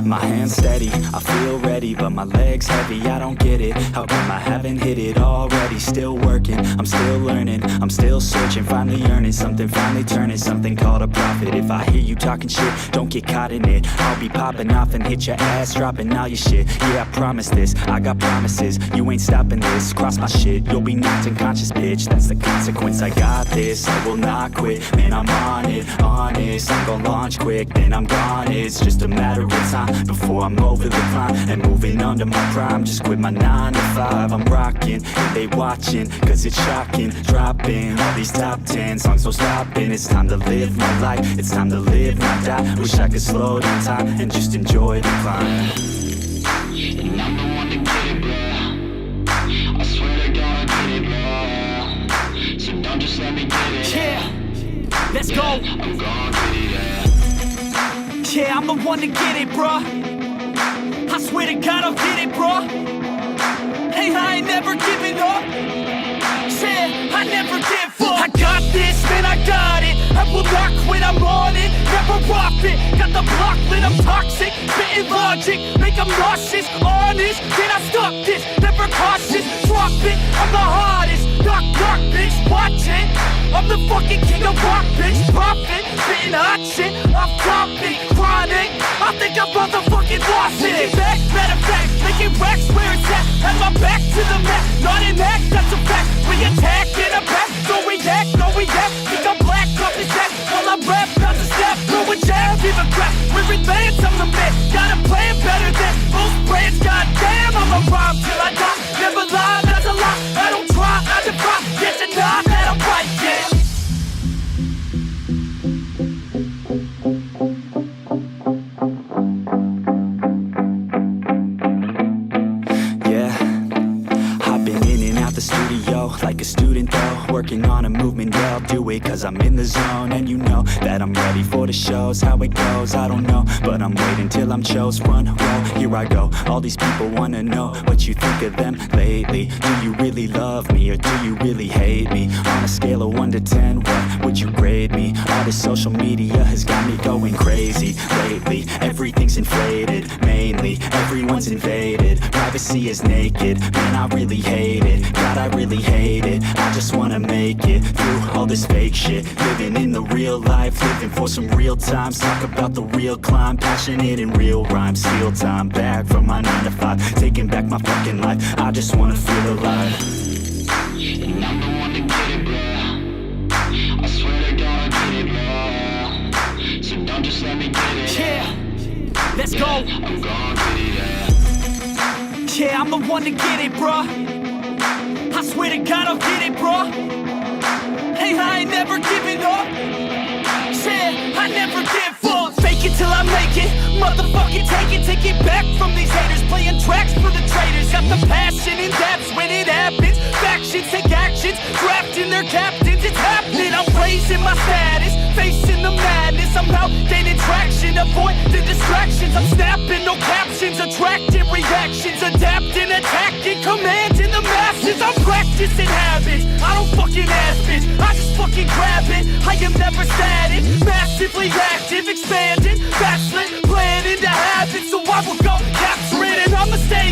My hands steady, I feel ready, but my legs heavy, I don't get it. How come I haven't hit it already? Still working, I'm still learning, I'm still searching, finally earning something, finally turning something called a profit. If I hear you talking shit, don't get caught in it. I'll be popping off and hit your ass, dropping all your shit. Yeah, I promise this, I got promises, you ain't stopping this. Cross my shit, you'll be knocked unconscious, bitch. That's the consequence, I got this, I will not quit. Man, I'm on it, honest, I'm gon' launch quick, then I'm gone. It's just a matter of time before I'm over the climb and moving under my prime. Just quit my 9 to 5, I'm rocking, and they watching, cause it's shocking. Dropping all these top 10 songs, no stopping. It's time to live my life, it's time to live, not die. Wish I could slow down time and just enjoy the climb. And I'm the one to get it, bro. I swear to God I get it, bro. So don't just let me get it. Yeah, let's go. I'm gonna get it, yeah. Yeah, I'm the one to get it, bruh. I swear to God I'll get it, bruh. Hey, I ain't never giving up. Yeah, I never give up. I got this, man, I got it. I will not quit, I'm on it. Never off it. Got the block lit, I'm toxic. Spitting logic, make them nauseous. Honest, can I stop this? Never cautious, drop it. I'm the hardest. Knock, knock, bitch, watch it. I'm the fucking king of rock, bitch. Profit, spitting hot shit. Off topic, chronic. I think I'm motherfucking lost it. Making back, matter of fact, making racks where it's at. Have my back to the mat, not an act, that's a fact. We attack in a back, don't react, no react. Think I'm black, off his back. While I rap, not to snap, throw a jab, give a crap. We're advanced, I'm the man. Got a plan better than most brands. Goddamn, I'm a rhyme till I die. Never lie, that's a lie. I don't try, I defy. Get to nod, that I'm right, yeah. Like a student though, working on a movement, yeah, I'll do it cause I'm in the zone. And you know that I'm ready for the shows. How it goes, I don't know, but I'm waiting till I'm chose. Front row, here I go. All these people wanna know what you think of them lately. Do you really love me or do you really hate me? On a scale of 1 to 10, what would you grade me? All this social media has got me going crazy lately. Everything's inflated, mainly everyone's invaded. Privacy is naked, man, I really hate it. God, I really hate it. I just wanna make it through all this fake shit. Living in the real life, living for some real times. Talk about the real climb, passionate in real rhymes. Steal time back from my 9 to 5, taking back my fucking life. I just wanna feel alive. And I'm the one to get it, bro. I swear to God I get it, bro. So don't just let me get it. Yeah, let's go. I'm gonna get it, yeah. Yeah, I'm the one to get it, bruh. I swear to God I'll get it, bro. Hey, I ain't never giving up. Yeah, I never give up. Fake it till I make it. Motherfucking take it back from these haters. Playing tracks for the traitors. Got the passion in depths when it happens. Factions take actions, drafting their captains. It's happening. I'm raising my status, facing the madness. I'm out gaining traction, avoid the distractions. I'm snapping, no captions, attracting reactions, adapting, attacking, commanding the masses. I'm practicing habits, I don't fucking ask bitch, I just fucking grab it. I am never static, massively active, expanding, backslid,